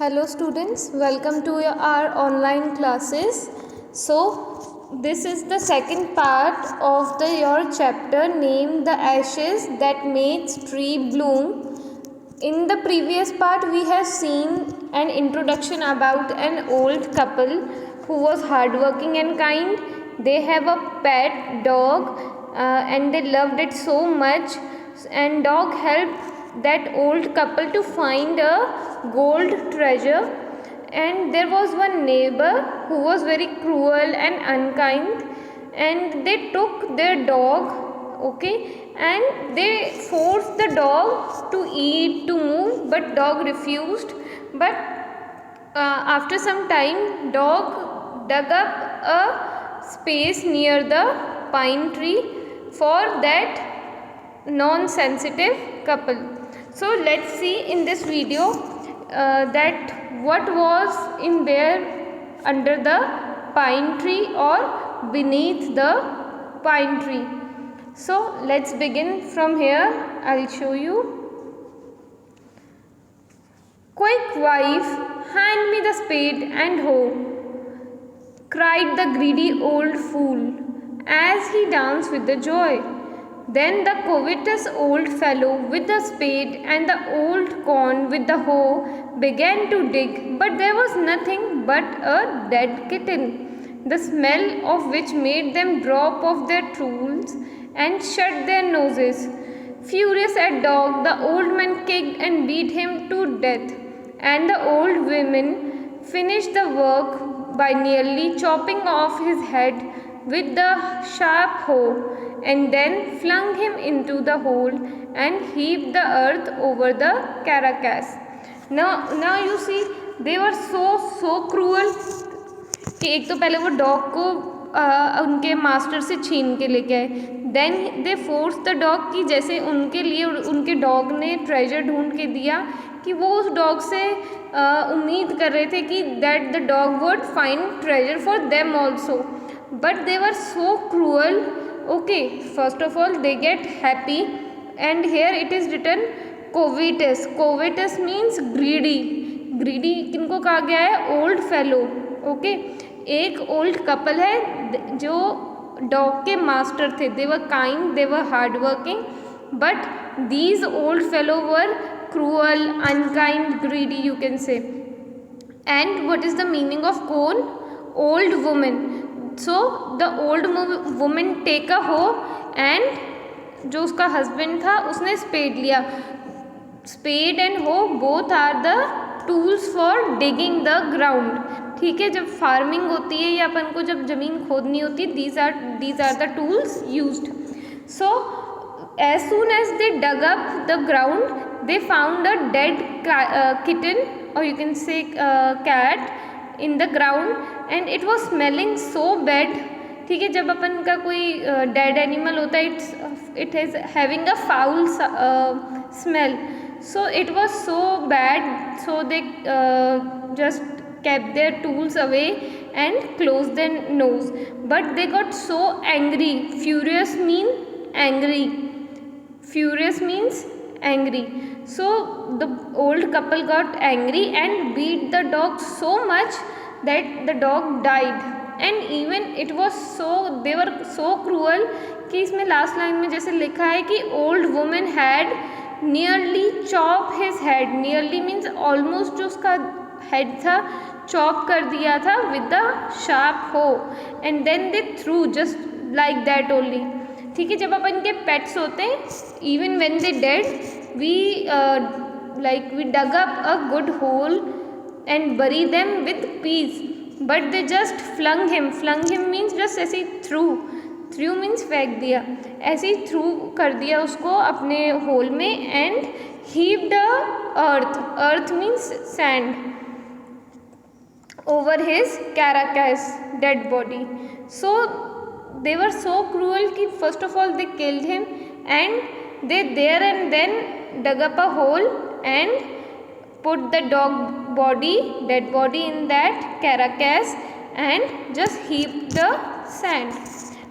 Hello students, welcome to our online classes. So this is the second part of your chapter named The Ashes That Makes Tree Bloom. In the previous part we have seen an introduction about an old couple who was hardworking and kind. They have a pet dog and they loved it so much, and dog helped that old couple to find a gold treasure. And there was one neighbor who was very cruel and unkind, and they took their dog, and they forced the dog to eat, to move, but dog refused. But after some time, dog dug up a space near the pine tree for that non-sensitive couple. So let's see in this video that what was in there under the pine tree or beneath the pine tree. So let's begin from here. I'll show you. "Quick, wife, hand me the spade and hoe," cried the greedy old fool as he danced with the joy. Then the covetous old fellow with the spade and the old corn with the hoe began to dig, but there was nothing but a dead kitten, the smell of which made them drop off their tools and shut their noses. Furious at dog, the old man kicked and beat him to death, and the old women finished the work by nearly chopping off his head with the sharp hoe, and then flung him into the hole and heaped the earth over the carcass. Now you see, they were so cruel कि एक तो पहले वो dog को उनके master से छीन के लेके आए, then they force the dog कि जैसे उनके लिए उनके डॉग ने ट्रेजर ढूंढ के दिया, कि वो उस डॉग से उम्मीद कर रहे थे कि that the dog would find treasure for them also, but they were so cruel. Okay, first of all they get happy, and here it is written covetous. Covetous means greedy. Greedy किनको कहा गया है? Old fellow. Okay, एक old couple है जो dog के master थे. They were kind, they were hard working, but these old fellow were cruel, unkind, greedy, you can say. And what is the meaning of cone? Old woman. So the old woman take a hoe, and जो उसका husband था उसने spade लिया. Spade and hoe both are the tools for digging the ground. ठीक है, जब farming होती है या अपन को जब ज़मीन खोदनी होती है, these are the tools used. So as soon as they dug up the ground, they found a dead kitten, or you can say cat, in the ground, and it was smelling so bad. ठीक है, जब अपन का कोई dead animal होता है, it is having a foul smell, so it was so bad, so they just kept their tools away and closed their nose. But they got so angry. Furious means angry. So the old couple got angry and beat the dog so much that the dog died. And even it was they were so cruel कि इसमें last line में जैसे लिखा है कि old woman had nearly chopped his head. Nearly means almost जो उसका head था chop कर दिया था with the sharp hoe, and then they threw just like that only. ठीक है, जब अपन के पेट्स होते हैं, even when they dead, we dug up a good hole and bury them with peace, but they just flung him means just ऐसे ही threw means फेंक दिया, ऐसे ही थ्रू कर दिया उसको अपने होल में, and heaped the earth means sand over his carcass, dead body. So they were so cruel कि first of all they killed him, and they there and then dug up a hole and put the dead body in that carcass and just heaped the sand.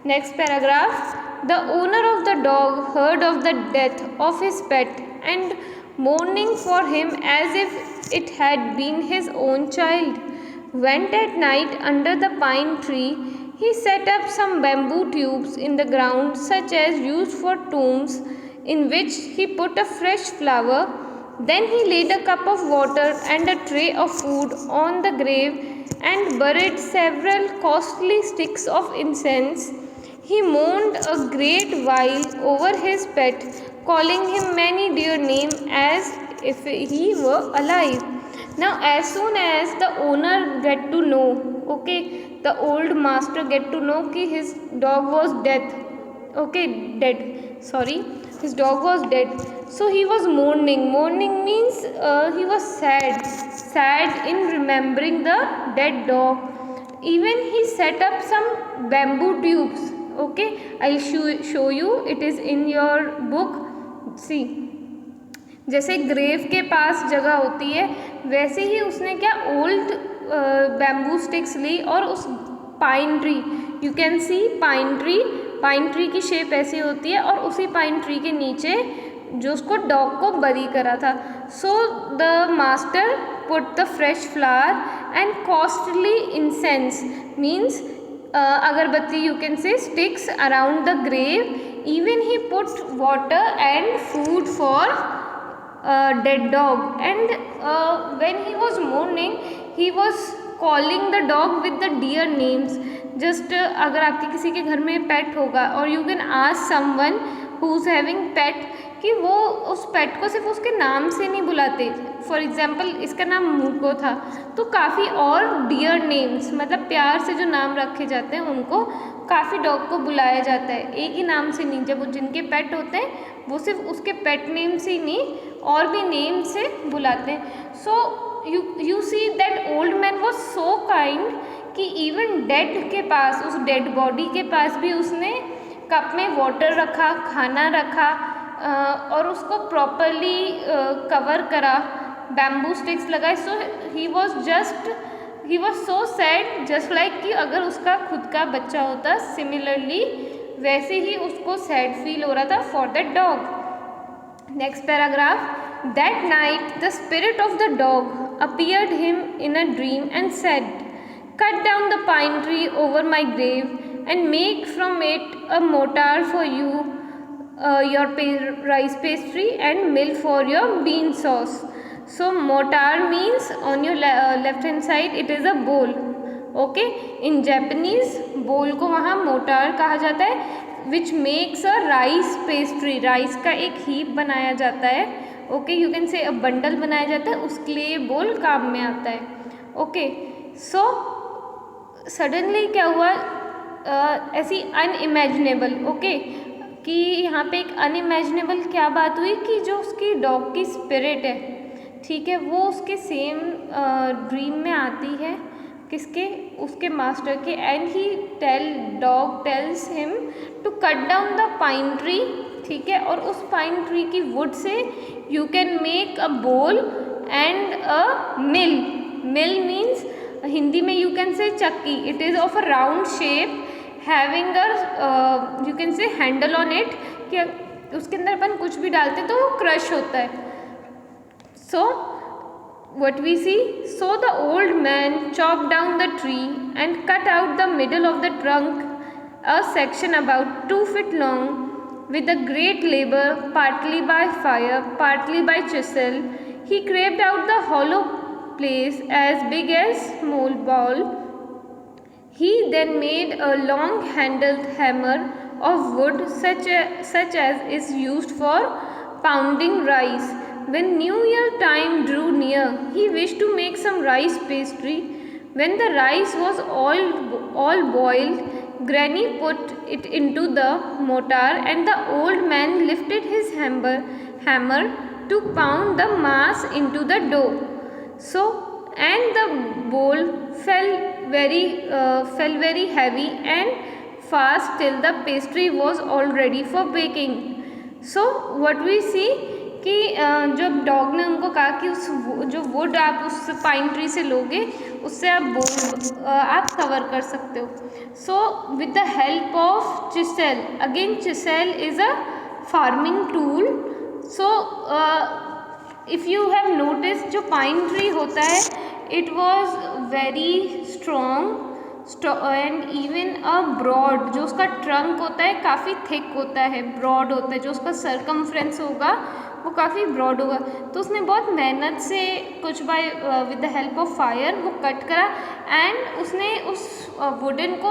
Next paragraph. The owner of the dog heard of the death of his pet and mourning for him as if it had been his own child. Went at night under the pine tree. He set up some bamboo tubes in the ground, such as used for tombs, in which he put a fresh flower. Then he laid a cup of water and a tray of food on the grave and buried several costly sticks of incense. He mourned a great while over his pet, calling him many dear names as if he were alive. Now, as soon as the owner get to know, okay, the old master get to know कि his dog was dead, his dog was dead. So he was mourning. Mourning means he was sad in remembering the dead dog. Even he set up some bamboo tubes. Okay, I'll show you. It is in your book. See, जैसे grave के पास जगह होती है, वैसे ही उसने क्या old bamboo sticks ली और उस pine tree, you can C pine tree की शेप ऐसी होती है, और उसी पाइन ट्री के नीचे जो उसको डॉग को बरी करा था. So the master put the fresh flower and costly incense means अगरबत्ती, you can say sticks around the grave. Even he put water and food for dead dog. And when he was mourning, he was calling the dog with the dear names. Just अगर आपके किसी के घर में पेट होगा, और you can ask someone who's having pet कि वो उस पेट को सिर्फ उसके नाम से नहीं बुलाते. फॉर एग्जाम्पल इसका नाम मूको था, तो काफ़ी और डियर नेम्स, मतलब प्यार से जो नाम रखे जाते हैं उनको काफ़ी डॉग को बुलाया जाता है, एक ही नाम से नहीं. जब जिनके पेट होते हैं वो सिर्फ उसके पेट नेम से ही नहीं और भी नेम से बुलाते हैं. So you see that old man was so kind कि इवन डेड के पास, उस डेड बॉडी के पास भी उसने कप में वाटर रखा, खाना रखा, और उसको प्रॉपरली कवर करा, बैम्बू स्टिक्स लगाए. So he was so sad, just like कि अगर उसका खुद का बच्चा होता, सिमिलरली वैसे ही उसको सैड फील हो रहा था for that dog. Next paragraph. That night the spirit of the dog appeared him in a dream and said, cut down the pine tree over my grave and make from it a mortar for you, your rice pastry and milk for your bean sauce. So mortar means on your left hand side it is a bowl. Okay, in Japanese bowl को वहाँ motor कहा जाता है, which makes a rice pastry. Rice का एक heap बनाया जाता है. Okay, you can say a bundle बनाया जाता है, उसके लिए बोल काम में आता है. Okay, so suddenly क्या हुआ, ऐसी अनइमेजिनेबल, okay, कि यहाँ पे एक अनइमेजिनेबल क्या बात हुई कि जो उसकी डॉग की स्पिरिट है, ठीक है, वो उसके सेम ड्रीम में आती है, किसके, उसके मास्टर के. And he dog tells him to cut down the pine tree, ठीक है, और उस पाइन ट्री की वुड से you can make a bowl and a mill. Mill means Hindi में यू कैन से चक्की. It is of a round shape having a you can say handle on it, कि उसके अंदर अपन कुछ भी डालते तो वो क्रश होता है. सो what we see, so the old man chopped down the tree and cut out the middle of the trunk, a section about 2 feet long, with a great labor, partly by fire, partly by chisel. He carved out the hollow place as big as small ball. He then made a long handled hammer of wood such as is used for pounding rice. When New Year time drew near, he wished to make some rice pastry. When the rice was all boiled, Granny put it into the mortar, and the old man lifted his hammer to pound the mass into the dough. So, and the bowl fell very heavy and fast till the pastry was all ready for baking. So, what we see कि जब dog ने उनको कहा कि उस जो would आप उस पाइन ट्री से लोगे, उससे आप कवर कर सकते हो. So with the help of chisel, again chisel is a farming tool. So if you have notice, जो पाइन ट्री होता है it was very strong and even a broad, जो उसका ट्रंक होता है काफ़ी थिक होता है, ब्रॉड होता है, जो उसका सरकमफ्रेंस होगा वो काफ़ी ब्रॉड होगा। तो उसने बहुत मेहनत से कुछ by with the help of fire वो कट करा एंड उसने उस वुडन को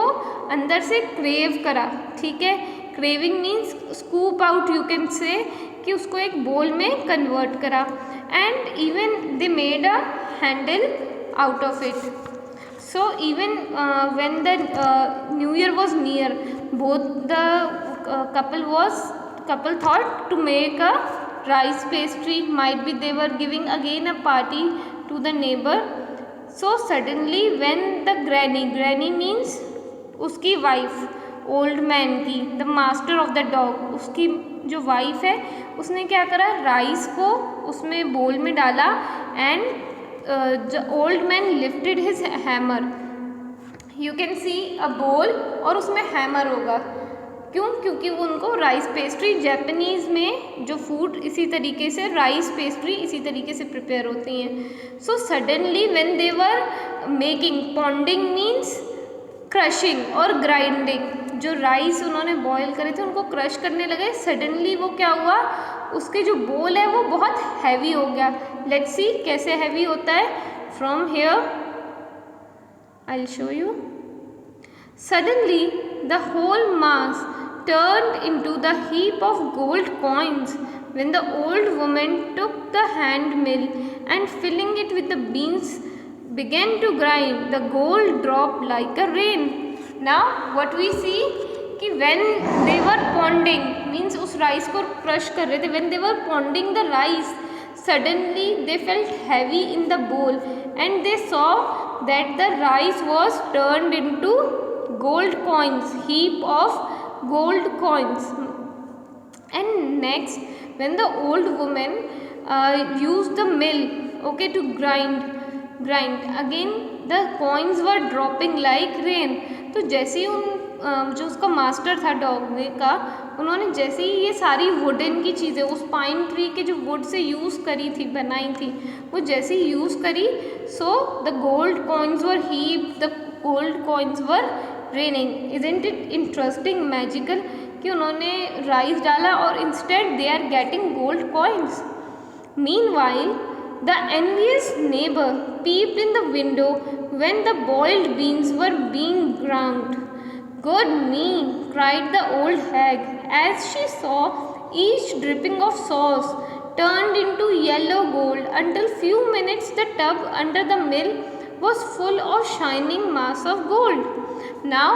अंदर से क्रेव करा। ठीक है, craving means scoop out, you can से कि उसको एक बोल में कन्वर्ट करा and even they made a handle out of it. So even when the New Year was near, both the couple thought to make a rice pastry. Might be they were giving again a party to the neighbor. So suddenly when the granny means उसकी wife, old man की, the master of the dog, उसकी जो wife है उसने क्या करा, rice को उसमें बोल में डाला and old man lifted his hammer. You can see a bowl और उसमें हैमर होगा, क्यों? क्योंकि वो उनको राइस पेस्ट्री, जापानीज़ में जो फूड इसी तरीके से राइस पेस्ट्री इसी तरीके से प्रिपेयर होती हैं। So suddenly when they were making, पॉन्डिंग means crushing और ग्राइंडिंग, जो राइस उन्होंने बॉईल करे थे उनको क्रश करने लगे। सडनली वो क्या हुआ, उसके जो बोल है वो बहुत हैवी हो गया। लेट्स सी कैसे हैवी होता है। From here I will show you. Suddenly the whole mass turned into the heap of gold coins when the old woman took the hand mill and filling it with the beans began to grind. The gold dropped like a rain. Now what we see कि when they were ponding means उस rice को crush कर रहे थे, when they were ponding the rice suddenly they felt heavy in the bowl and they saw that the rice was turned into gold coins, heap of gold coins. And next when the old woman used the mill, okay, to grind again the coins were dropping like rain. तो जैसे ही उन जो उसका master था dog का, उन्होंने जैसे ही ये सारी वुडन की चीज़ें उस पाइन ट्री के जो वुड से यूज़ करी थी, बनाई थी, वो जैसे ही यूज़ करी, so the gold coins were heap, the gold coins were raining. Isn't it interesting, magical कि उन्होंने राइस डाला और instead they are getting gold coins. Meanwhile the envious neighbor peeped in the window when the boiled beans were being ground. "Good me!" cried the old hag as she saw each dripping of sauce turned into yellow gold. Until few minutes the tub under the mill was full of shining mass of gold. Now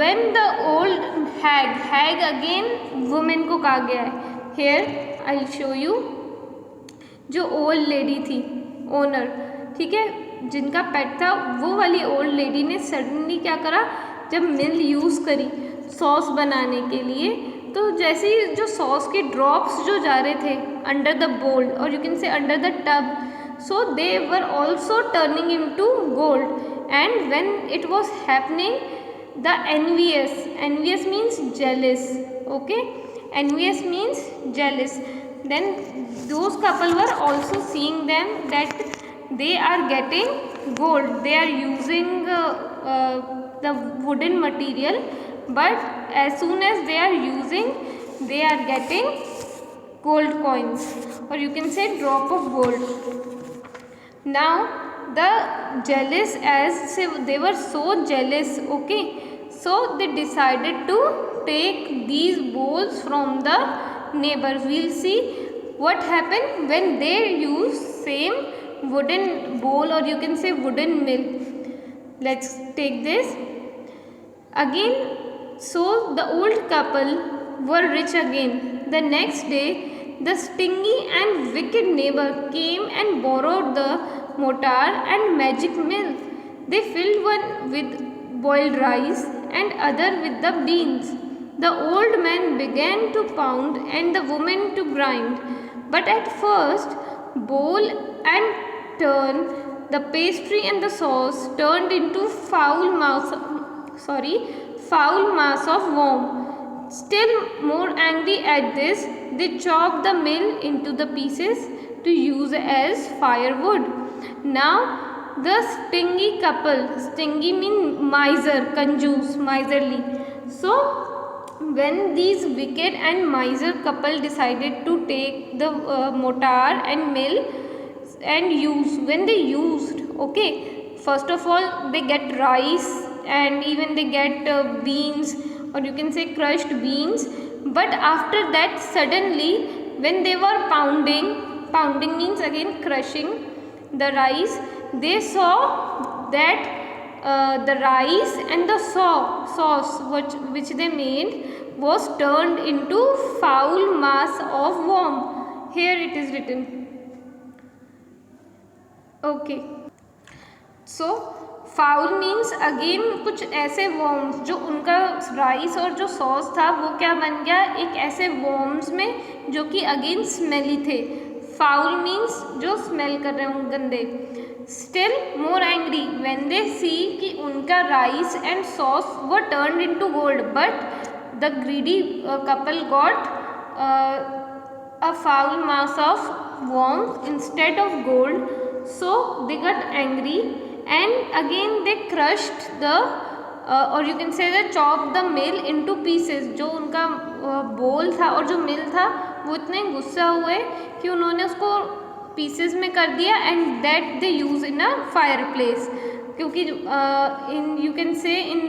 when the old hag again woman को कहा गया है, here I'll show you, जो old lady थी, owner, ठीक है, जिनका पेट था, वो वाली ओल्ड लेडी ने सडनली क्या करा, जब मिल यूज़ करी सॉस बनाने के लिए, तो जैसे ही जो सॉस के ड्रॉप्स जो जा रहे थे अंडर द बोल और यू कैन से under the tub, so they were also turning into gold. And when it was happening the envious means jealous, okay, envious means jealous, then those couple were also seeing them that they are getting gold, they are using the wooden material, but as soon as they are using they are getting gold coins, or you can say drop of gold. Now the jealous, as they were so jealous, okay, so they decided to take these bowls from the neighbors. We'll see what happened when they use same wooden bowl, or you can say wooden mill. Let's take this again. So the old couple were rich again. The next day the stingy and wicked neighbor came and borrowed the mortar and magic mill. They filled one with boiled rice and other with the beans. The old man began to pound and the woman to grind, but at first bowl and turn, the pastry and the sauce turned into foul mass of worm. Still more angry at this, they chopped the mill into the pieces to use as firewood. Now the stingy couple, stingy mean miser, कंजूस, miserly. So when these wicked and miser couple decided to take the mortar and mill and use, when they used, okay, first of all they get rice and even they get beans, or you can say crushed beans. But after that suddenly when they were pounding means again crushing the rice, they saw that the rice and the sauce which they made was turned into foul mass of worm. Here it is written. Okay, so foul means again कुछ ऐसे worms जो उनका rice और जो sauce था वो क्या बन गया, एक ऐसे वॉर्म्स में जो कि अगेन स्मेली थे. फाउल मीन्स जो स्मेल कर रहे हों, गंदे. Still more angry when they see कि उनका rice and sauce were turned into gold, but the greedy couple got a foul mass of worms instead of gold. So they got angry and again they crushed the or you can say that chopped the mill into pieces. जो उनका बोल था और जो मिल था वो इतने गुस्सा हुए कि उन्होंने उसको पीसेस में कर दिया and that they use in a fire place. क्योंकि in you can say in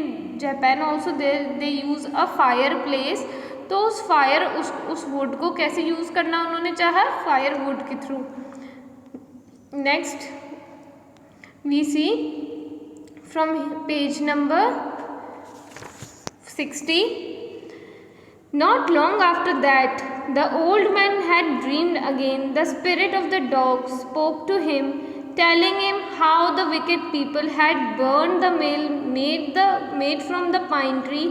Japan also they use a fire place. तो उस वुड को कैसे यूज़ करना उन्होंने चाहा, फायर वुड के through. Next we see from page number 60. Not long after that, the old man had dreamed again. The spirit of the dog spoke to him, telling him how the wicked people had burned the mill made from the pine tree.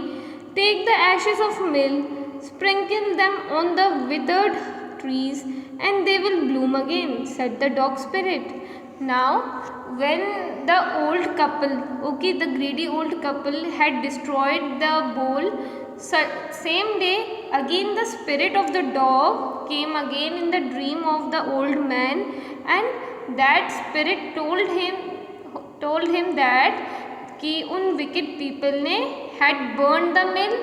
Take the ashes of mill, sprinkle them on the withered trees, and they will bloom again, said the dog spirit. Now, when the old couple, okay, the greedy old couple had destroyed the bowl, same day again the spirit of the dog came again in the dream of the old man, and that spirit told him that कि उन wicked people ने had burned the mill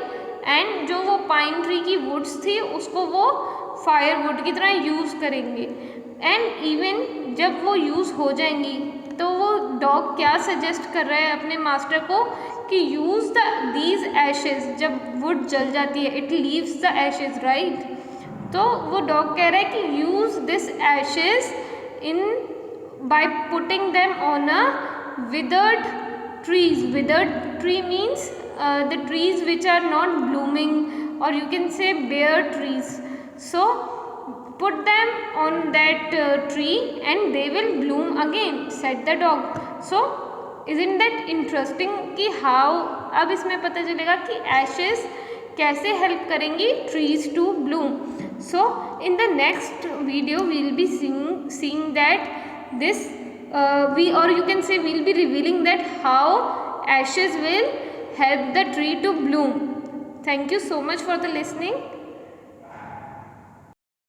and जो वो pine tree की woods थी उसको वो fire would की तरह यूज़ करेंगे. एंड इवन जब वो यूज़ हो जाएंगी तो वो डॉग क्या सजेस्ट कर रहा है अपने मास्टर को कि यूज़ दीज एशेज. जब वुड जल जाती है it leaves the Ashes, right. तो वो डॉग कह रहा है कि use this Ashes in by putting them on a withered trees. Withered tree means the trees which are not blooming, or you can say bare trees. So put them on that tree and they will bloom again, said the dog. So isn't that interesting कि how, अब इसमें पता चलेगा कि ashes कैसे help करेंगी trees to bloom. So in the next video we will be seeing that this you can say we will be revealing that how ashes will help the tree to bloom. Thank you so much for the listening.